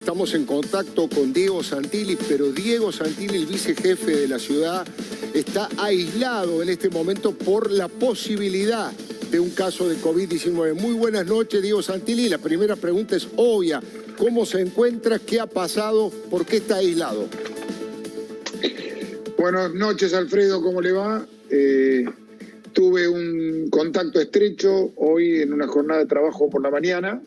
Estamos en contacto con Diego Santilli, pero Diego Santilli, el vicejefe de la ciudad, está aislado en este momento por la posibilidad de un caso de COVID-19. Muy buenas noches, Diego Santilli. La primera pregunta es obvia. ¿Cómo se encuentra? ¿Qué ha pasado? ¿Por qué está aislado? Buenas noches, Alfredo. ¿Cómo le va? Tuve un contacto estrecho hoy en una jornada de trabajo por la mañana.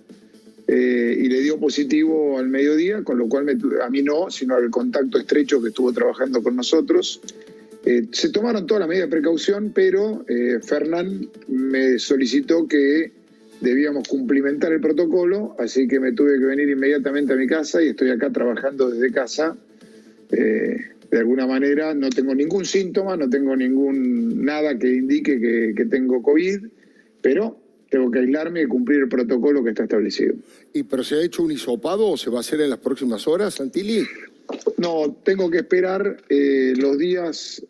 Y le dio positivo al mediodía, con lo cual a mí no, sino al contacto estrecho que estuvo trabajando con nosotros. Se tomaron todas las medidas de precaución, pero Fernán me solicitó que debíamos cumplimentar el protocolo, así que me tuve que venir inmediatamente a mi casa y estoy acá trabajando desde casa. De alguna manera no tengo ningún síntoma, no tengo nada que indique que tengo COVID, pero tengo que aislarme y cumplir el protocolo que está establecido. ¿Pero se ha hecho un hisopado o se va a hacer en las próximas horas, Santilli? No, tengo que esperar los días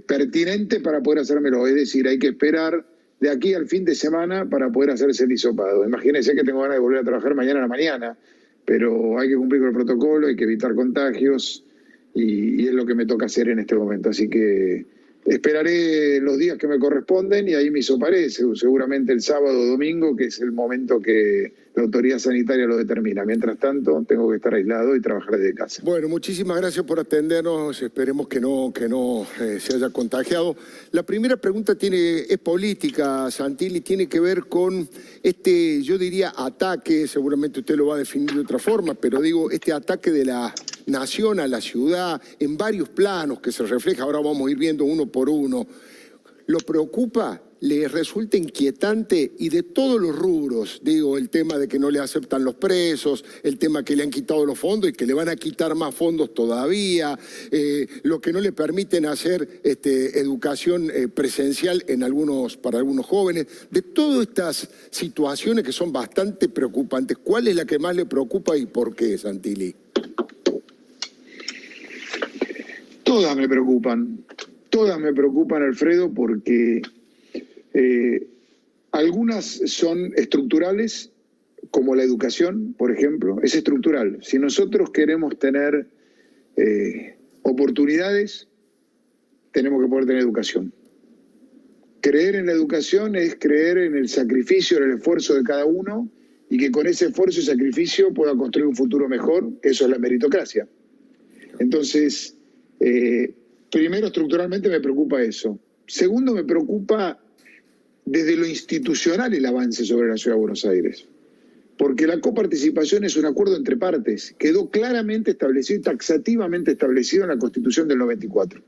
pertinentes para poder hacérmelo. Es decir, hay que esperar de aquí al fin de semana para poder hacerse el hisopado. Imagínense que tengo ganas de volver a trabajar mañana a la mañana, pero hay que cumplir con el protocolo, hay que evitar contagios y es lo que me toca hacer en este momento. Así que esperaré los días que me corresponden y ahí me hisoparé, seguramente el sábado o domingo, que es el momento que la autoridad sanitaria lo determina. Mientras tanto, tengo que estar aislado y trabajar desde casa. Bueno, muchísimas gracias por atendernos. Esperemos que no se haya contagiado. La primera pregunta es política, Santilli, tiene que ver con yo diría, ataque, seguramente usted lo va a definir de otra forma, pero digo, este ataque de la nación a la ciudad en varios planos que se refleja, ahora vamos a ir viendo uno por uno. ¿Lo preocupa? ¿Le resulta inquietante? Y de todos los rubros, digo, el tema de que no le aceptan los presos, el tema que le han quitado los fondos y que le van a quitar más fondos todavía, lo que no le permiten hacer educación presencial para algunos jóvenes. De todas estas situaciones que son bastante preocupantes, ¿cuál es la que más le preocupa y por qué, Santilli? Todas me preocupan, Alfredo, porque algunas son estructurales, como la educación, por ejemplo, es estructural. Si nosotros queremos tener oportunidades, tenemos que poder tener educación. Creer en la educación es creer en el sacrificio, en el esfuerzo de cada uno, y que con ese esfuerzo y sacrificio pueda construir un futuro mejor. Eso es la meritocracia. Entonces, primero, estructuralmente me preocupa eso. Segundo, me preocupa desde lo institucional el avance sobre la Ciudad de Buenos Aires. Porque la coparticipación es un acuerdo entre partes. Quedó claramente establecido y taxativamente establecido en la Constitución del 94.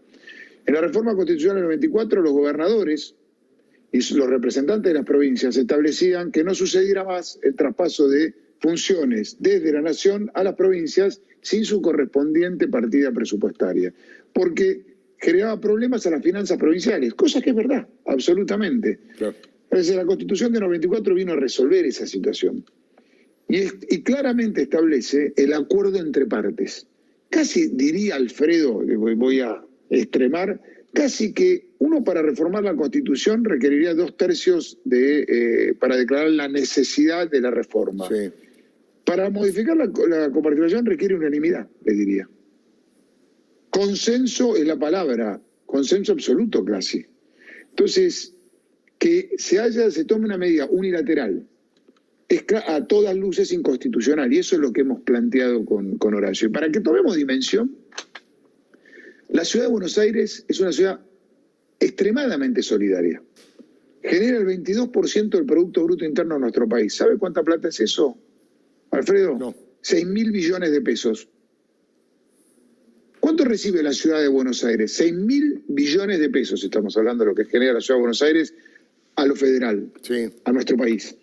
En la reforma constitucional del 94, los gobernadores y los representantes de las provincias establecían que no sucediera más el traspaso de funciones desde la nación a las provincias sin su correspondiente partida presupuestaria, porque generaba problemas a las finanzas provinciales, cosa que es verdad, absolutamente. Claro. Entonces, la Constitución de 94 vino a resolver esa situación y claramente establece el acuerdo entre partes. Casi diría Alfredo, voy a extremar, casi que uno para reformar la Constitución requeriría 2/3 para declarar la necesidad de la reforma. Sí. Para modificar la coparticipación requiere unanimidad, le diría. Consenso es la palabra, consenso absoluto casi. Entonces, que se tome una medida unilateral es a todas luces inconstitucional, y eso es lo que hemos planteado con Horacio. Y para que tomemos dimensión, la Ciudad de Buenos Aires es una ciudad extremadamente solidaria. Genera el 22% del Producto Bruto Interno de nuestro país. ¿Sabe cuánta plata es eso, Alfredo? No. 6.000 billones de pesos. ¿Cuánto recibe la Ciudad de Buenos Aires? 6.000 billones de pesos, estamos hablando de lo que genera la Ciudad de Buenos Aires a lo federal, sí, a nuestro país.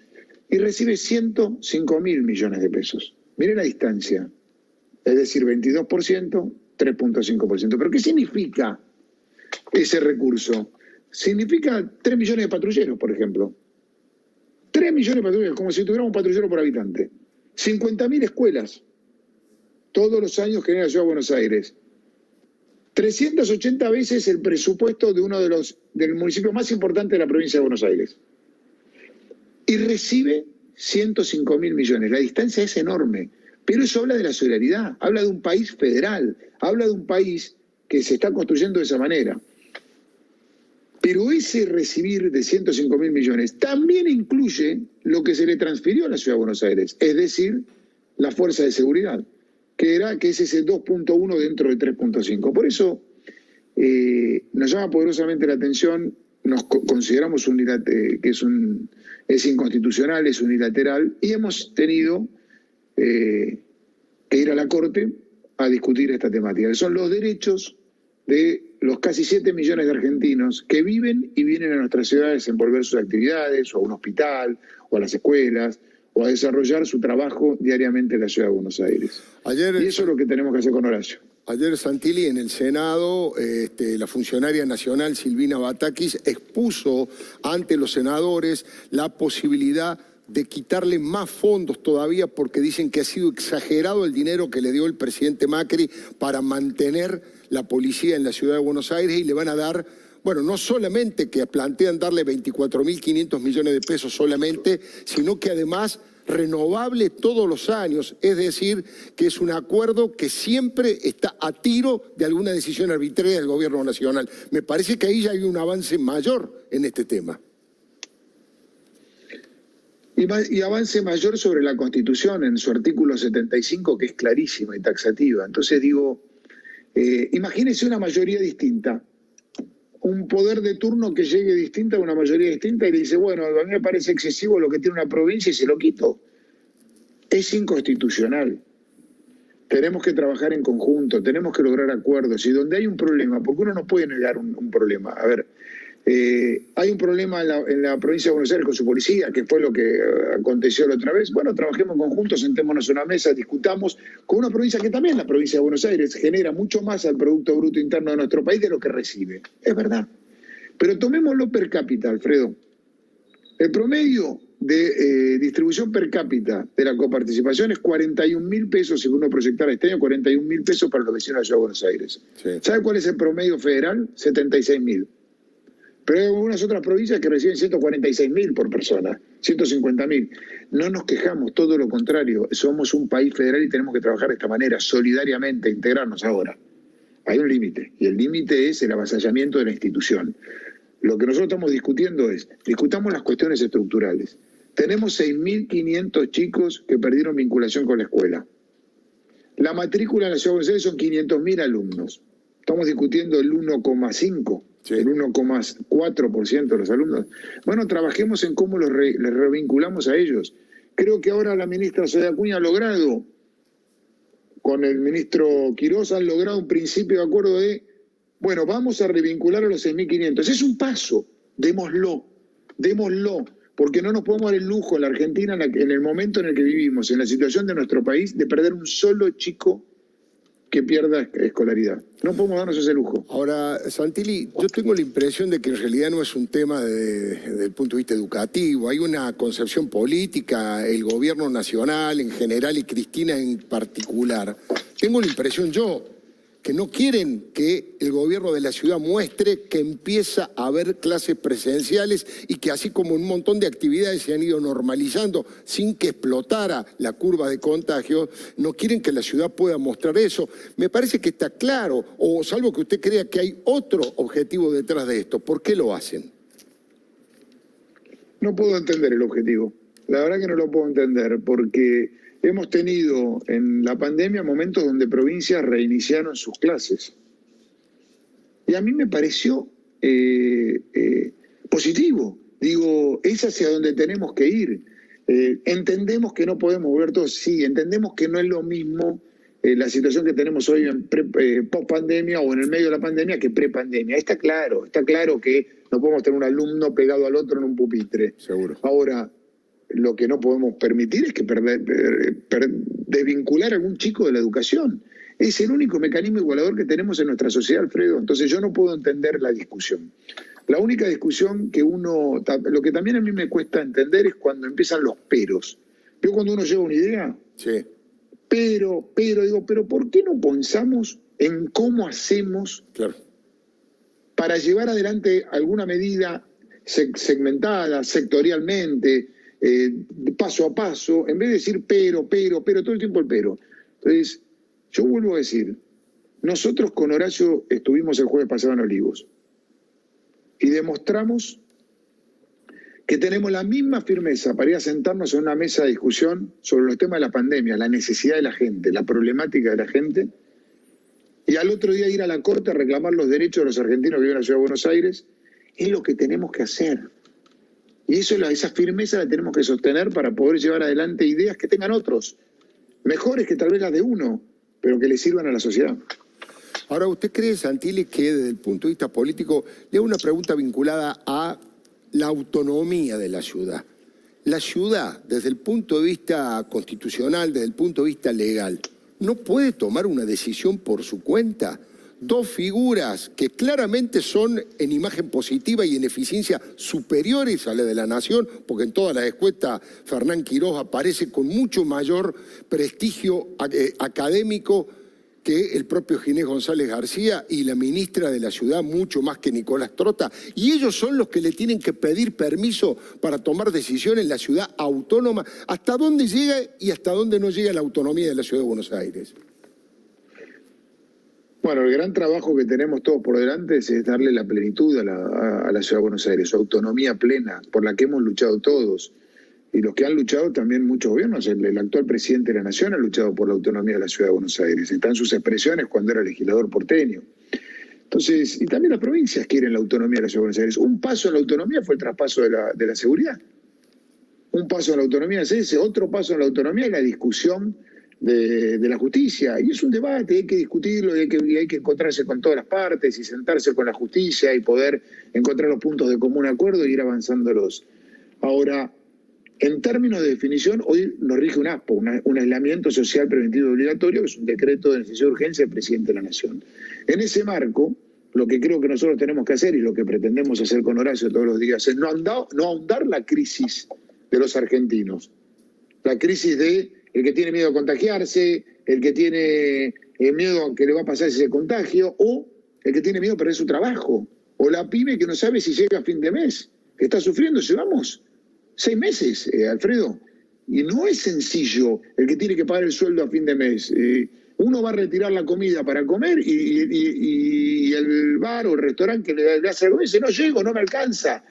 Y recibe 105.000 millones de pesos. Mire la distancia. Es decir, 22%, 3.5%. ¿Pero qué significa ese recurso? Significa 3 millones de patrulleros, por ejemplo. 3 millones de patrulleros, como si tuviéramos un patrullero por habitante. 50.000 escuelas. Todos los años genera la Ciudad de Buenos Aires. 380 veces el presupuesto de del municipio más importante de la provincia de Buenos Aires. Y recibe 105.000 millones. La distancia es enorme. Pero eso habla de la solidaridad, habla de un país federal, habla de un país que se está construyendo de esa manera. Pero ese recibir de 105.000 millones también incluye lo que se le transfirió a la Ciudad de Buenos Aires, es decir, la fuerza de seguridad, que es ese 2.1 dentro de 3.5. Por eso nos llama poderosamente la atención, nos consideramos que es inconstitucional, es unilateral, y hemos tenido que ir a la Corte a discutir esta temática, que son los derechos de los casi 7 millones de argentinos que viven y vienen a nuestras ciudades a envolver sus actividades, o a un hospital, o a las escuelas, o a desarrollar su trabajo diariamente en la Ciudad de Buenos Aires. Y eso es lo que tenemos que hacer con Horacio. Ayer Santilli en el Senado, la funcionaria nacional Silvina Batakis expuso ante los senadores la posibilidad de quitarle más fondos todavía porque dicen que ha sido exagerado el dinero que le dio el presidente Macri para mantener la policía en la Ciudad de Buenos Aires, y le van a dar, bueno, no solamente que plantean darle 24.500 millones de pesos solamente, sino que además renovable todos los años, es decir, que es un acuerdo que siempre está a tiro de alguna decisión arbitraria del gobierno nacional. Me parece que ahí ya hay un avance mayor en este tema. Y avance mayor sobre la Constitución en su artículo 75, que es clarísima y taxativa. Entonces digo, imagínese una mayoría distinta, un poder de turno que llegue distinta a una mayoría distinta y le dice, bueno, a mí me parece excesivo lo que tiene una provincia y se lo quito. Es inconstitucional. Tenemos que trabajar en conjunto, tenemos que lograr acuerdos. Y donde hay un problema, porque uno no puede negar un problema. A ver, hay un problema en la provincia de Buenos Aires con su policía, que fue lo que aconteció la otra vez. Bueno, trabajemos conjuntos, sentémonos en una mesa, discutamos con una provincia que también, la provincia de Buenos Aires, genera mucho más al Producto Bruto Interno de nuestro país de lo que recibe. Es verdad. Pero tomémoslo per cápita, Alfredo. El promedio de distribución per cápita de la coparticipación es 41.000 pesos, si uno proyectara este año, 41.000 pesos para los vecinos de la Ciudad de Buenos Aires. Sí. ¿Sabe cuál es el promedio federal? 76.000. Pero hay algunas otras provincias que reciben 146.000 por persona, 150.000. No nos quejamos, todo lo contrario. Somos un país federal y tenemos que trabajar de esta manera, solidariamente, integrarnos ahora. Hay un límite, y el límite es el avasallamiento de la institución. Lo que nosotros estamos discutiendo es, discutamos las cuestiones estructurales. Tenemos 6.500 chicos que perdieron vinculación con la escuela. La matrícula en la Ciudad de Buenos Aires son 500.000 alumnos. Estamos discutiendo el 1,5%. Sí. El 1,4% de los alumnos. Bueno, trabajemos en cómo les revinculamos a ellos. Creo que ahora la ministra Soledad Acuña ha logrado, con el ministro Quirós, han logrado un principio de acuerdo de, bueno, vamos a revincular a los 6.500. Es un paso, démoslo, porque no nos podemos dar el lujo en la Argentina, en el momento en el que vivimos, en la situación de nuestro país, de perder un solo chico que pierda escolaridad. No podemos darnos ese lujo. Ahora, Santilli, yo tengo la impresión de que en realidad no es un tema desde el punto de vista educativo. Hay una concepción política, el gobierno nacional en general y Cristina en particular. Tengo la impresión yo que no quieren que el gobierno de la ciudad muestre que empieza a haber clases presenciales y que así como un montón de actividades se han ido normalizando sin que explotara la curva de contagio, no quieren que la ciudad pueda mostrar eso. Me parece que está claro, o salvo que usted crea que hay otro objetivo detrás de esto. ¿Por qué lo hacen? No puedo entender el objetivo. La verdad que no lo puedo entender porque hemos tenido en la pandemia momentos donde provincias reiniciaron sus clases. Y a mí me pareció positivo. Digo, es hacia donde tenemos que ir. Entendemos que no podemos volver todos. Sí, entendemos que no es lo mismo la situación que tenemos hoy en post-pandemia o en el medio de la pandemia que pre-pandemia. Está claro que no podemos tener un alumno pegado al otro en un pupitre. Seguro. Ahora, lo que no podemos permitir es que desvincular a algún chico de la educación. Es el único mecanismo igualador que tenemos en nuestra sociedad, Alfredo. Entonces yo no puedo entender la discusión. La única discusión que lo que también a mí me cuesta entender es cuando empiezan los peros. Yo cuando uno lleva una idea, sí. pero ¿por qué no pensamos en cómo hacemos para llevar adelante alguna medida segmentada, sectorialmente, paso a paso, en vez de decir pero, todo el tiempo el pero. Entonces, yo vuelvo a decir, nosotros con Horacio estuvimos el jueves pasado en Olivos y demostramos que tenemos la misma firmeza para ir a sentarnos en una mesa de discusión sobre los temas de la pandemia, la necesidad de la gente, la problemática de la gente, y al otro día ir a la Corte a reclamar los derechos de los argentinos que viven en la Ciudad de Buenos Aires. Es lo que tenemos que hacer. Y esa firmeza la tenemos que sostener para poder llevar adelante ideas que tengan otros, mejores que tal vez las de uno, pero que le sirvan a la sociedad. Ahora, ¿usted cree, Santilli, que desde el punto de vista político, le hago una pregunta vinculada a la autonomía de la ciudad? La ciudad, desde el punto de vista constitucional, desde el punto de vista legal, no puede tomar una decisión por su cuenta. Dos figuras que claramente son en imagen positiva y en eficiencia superiores a la de la nación, porque en todas las encuestas Fernán Quirós aparece con mucho mayor prestigio académico que el propio Ginés González García y la ministra de la ciudad mucho más que Nicolás Trota. Y ellos son los que le tienen que pedir permiso para tomar decisiones en la ciudad autónoma. ¿Hasta dónde llega y hasta dónde no llega la autonomía de la ciudad de Buenos Aires? Bueno, el gran trabajo que tenemos todos por delante es darle la plenitud a la Ciudad de Buenos Aires, su autonomía plena, por la que hemos luchado todos. Y los que han luchado también muchos gobiernos, el actual presidente de la Nación ha luchado por la autonomía de la Ciudad de Buenos Aires. Están sus expresiones cuando era legislador porteño. Entonces, y también las provincias quieren la autonomía de la Ciudad de Buenos Aires. Un paso en la autonomía fue el traspaso de la seguridad. Un paso en la autonomía es ese, otro paso en la autonomía es la discusión de la justicia. Y es un debate, hay que discutirlo y hay que encontrarse con todas las partes y sentarse con la justicia y poder encontrar los puntos de común acuerdo y ir avanzándolos. Ahora, en términos de definición, hoy nos rige un ASPO, un aislamiento social preventivo obligatorio, que es un decreto de necesidad de urgencia del presidente de la Nación. En ese marco, lo que creo que nosotros tenemos que hacer y lo que pretendemos hacer con Horacio todos los días es no ahondar la crisis de los argentinos. La crisis de el que tiene miedo a contagiarse, el que tiene miedo a que le va a pasar ese contagio, o el que tiene miedo a perder su trabajo, o la pyme que no sabe si llega a fin de mes, que está sufriendo. Llevamos 6 meses, Alfredo, y no es sencillo el que tiene que pagar el sueldo a fin de mes. Uno va a retirar la comida para comer y el bar o el restaurante que le hace algo dice, no llego, no me alcanza.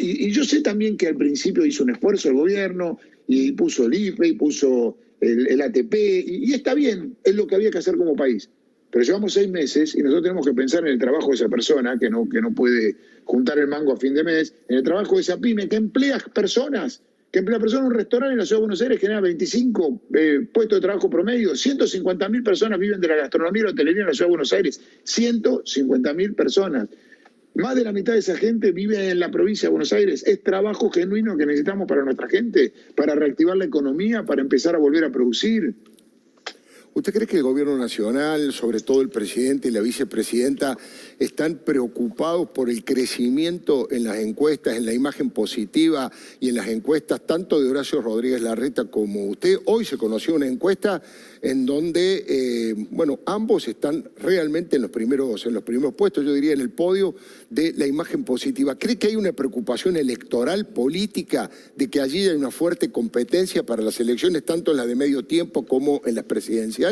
Y yo sé también que al principio hizo un esfuerzo el gobierno y puso el IFE y puso el ATP, y está bien, es lo que había que hacer como país. Pero llevamos 6 meses y nosotros tenemos que pensar en el trabajo de esa persona que no puede juntar el mango a fin de mes, en el trabajo de esa pyme que emplea personas, un restaurante en la Ciudad de Buenos Aires genera 25 puestos de trabajo promedio, 150.000 personas viven de la gastronomía y la hotelería en la Ciudad de Buenos Aires, 150.000 personas. Más de la mitad de esa gente vive en la provincia de Buenos Aires. Es trabajo genuino que necesitamos para nuestra gente, para reactivar la economía, para empezar a volver a producir. ¿Usted cree que el gobierno nacional, sobre todo el presidente y la vicepresidenta, están preocupados por el crecimiento en las encuestas, en la imagen positiva y en las encuestas tanto de Horacio Rodríguez Larreta como usted? Hoy se conoció una encuesta en donde, ambos están realmente en los primeros puestos, yo diría en el podio de la imagen positiva. ¿Cree que hay una preocupación electoral, política, de que allí hay una fuerte competencia para las elecciones, tanto en las de medio tiempo como en las presidenciales?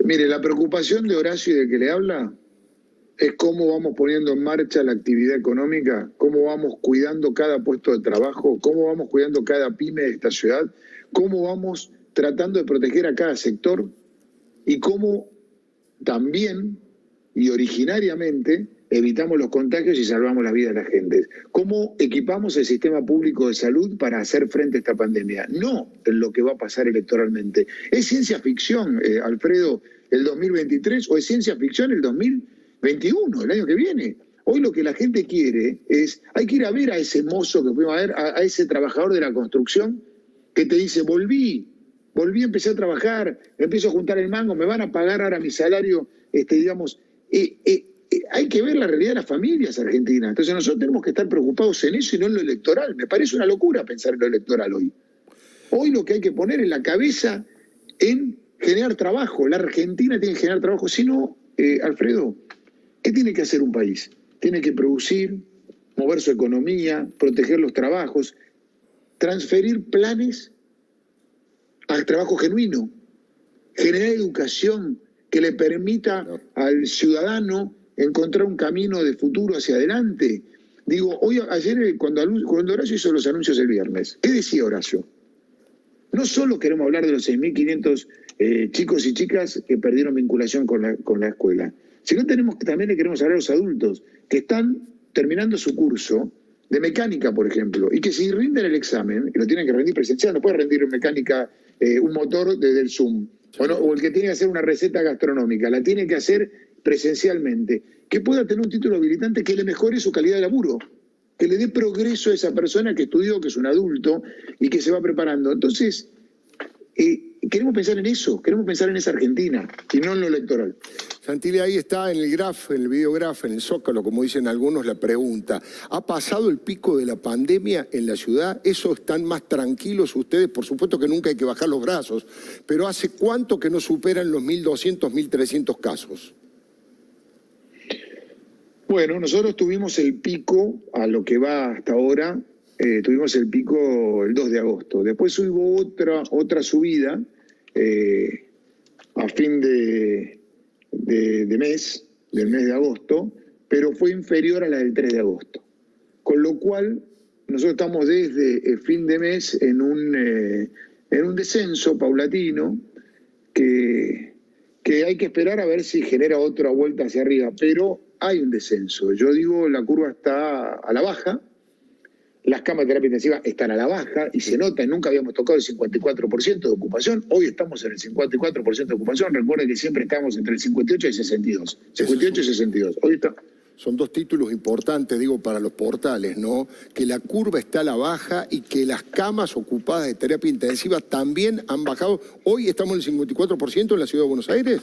Mire, la preocupación de Horacio y de que le habla es cómo vamos poniendo en marcha la actividad económica, cómo vamos cuidando cada puesto de trabajo, cómo vamos cuidando cada pyme de esta ciudad, cómo vamos tratando de proteger a cada sector y cómo también y originariamente evitamos los contagios y salvamos la vida de la gente. ¿Cómo equipamos el sistema público de salud para hacer frente a esta pandemia? No en lo que va a pasar electoralmente. ¿Es ciencia ficción, Alfredo, el 2023 o es ciencia ficción el 2021, el año que viene? Hoy lo que la gente quiere es, hay que ir a ver a ese mozo que fuimos a ver, a ese trabajador de la construcción que te dice, volví, empecé a trabajar, empiezo a juntar el mango, me van a pagar ahora mi salario, hay que ver la realidad de las familias argentinas. Entonces nosotros tenemos que estar preocupados en eso y no en lo electoral. Me parece una locura pensar en lo electoral hoy. Hoy lo que hay que poner en la cabeza en generar trabajo. La Argentina tiene que generar trabajo. Si no, Alfredo, ¿qué tiene que hacer un país? Tiene que producir, mover su economía, proteger los trabajos, transferir planes al trabajo genuino, generar educación que le permita al ciudadano encontrar un camino de futuro hacia adelante. Digo, ayer cuando Horacio hizo los anuncios el viernes, ¿qué decía Horacio? No solo queremos hablar de los 6.500 chicos y chicas que perdieron vinculación con la escuela, sino también le queremos hablar a los adultos que están terminando su curso de mecánica, por ejemplo, y que si rinden el examen, y lo tienen que rendir presencial, no puede rendir en mecánica un motor desde el Zoom, o el que tiene que hacer una receta gastronómica, la tiene que hacer presencialmente, que pueda tener un título habilitante que le mejore su calidad de laburo, que le dé progreso a esa persona que estudió, que es un adulto y que se va preparando. Entonces, queremos pensar en eso, queremos pensar en esa Argentina y no en lo electoral. Santilli, ahí está en el graph, en el videograph, en el Zócalo, como dicen algunos, la pregunta. ¿Ha pasado el pico de la pandemia en la ciudad? ¿Eso están más tranquilos ustedes? Por supuesto que nunca hay que bajar los brazos, pero ¿hace cuánto que no superan los 1.200, 1.300 casos? Bueno, nosotros tuvimos el pico, a lo que va hasta ahora, tuvimos el pico el 2 de agosto. Después hubo otra subida a fin del mes de agosto, pero fue inferior a la del 3 de agosto. Con lo cual, nosotros estamos desde el fin de mes en un descenso paulatino que hay que esperar a ver si genera otra vuelta hacia arriba, pero hay un descenso. Yo digo, la curva está a la baja, las camas de terapia intensiva están a la baja y se nota, nunca habíamos tocado el 54% de ocupación, hoy estamos en el 54% de ocupación, recuerden que siempre estamos entre el 58 y 62, 58 y 62, hoy está... Son dos títulos importantes, digo, para los portales, ¿no? Que la curva está a la baja y que las camas ocupadas de terapia intensiva también han bajado. Hoy estamos en el 54% en la Ciudad de Buenos Aires.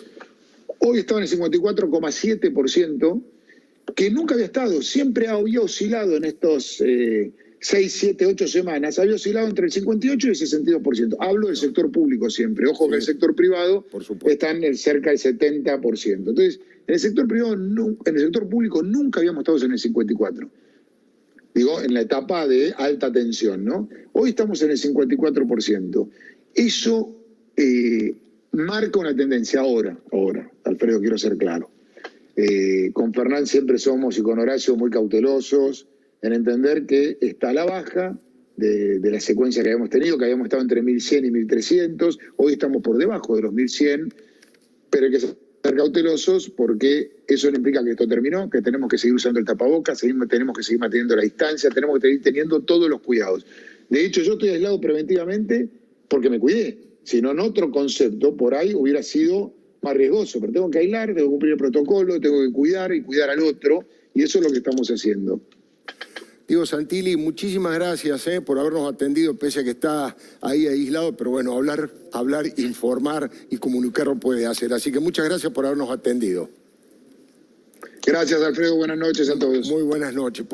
Hoy está en el 54,7%, que nunca había estado, siempre había oscilado en estos 6, 7, 8 semanas, había oscilado entre el 58 y el 62%. Hablo del sector público siempre, ojo, sí, que el sector privado está en cerca del 70%. Entonces, en el sector privado, en el sector público nunca habíamos estado en el 54%. Digo, en la etapa de alta tensión, ¿no? Hoy estamos en el 54%. Eso marca una tendencia ahora, Alfredo, quiero ser claro. Con Fernán siempre somos, y con Horacio, muy cautelosos en entender que está a la baja de la secuencia que habíamos tenido, que habíamos estado entre 1.100 y 1.300, hoy estamos por debajo de los 1.100, pero hay que ser cautelosos porque eso no implica que esto terminó, que tenemos que seguir usando el tapabocas, tenemos que seguir manteniendo la distancia, tenemos que seguir teniendo todos los cuidados. De hecho, yo estoy aislado preventivamente porque me cuidé, si no en otro concepto, por ahí hubiera sido más riesgoso, pero tengo que aislar, tengo que cumplir el protocolo, tengo que cuidar y cuidar al otro, y eso es lo que estamos haciendo. Diego Santilli, muchísimas gracias por habernos atendido, pese a que está ahí aislado, pero bueno, hablar, informar y comunicar lo puede hacer. Así que muchas gracias por habernos atendido. Gracias, Alfredo, buenas noches a todos. Muy buenas noches.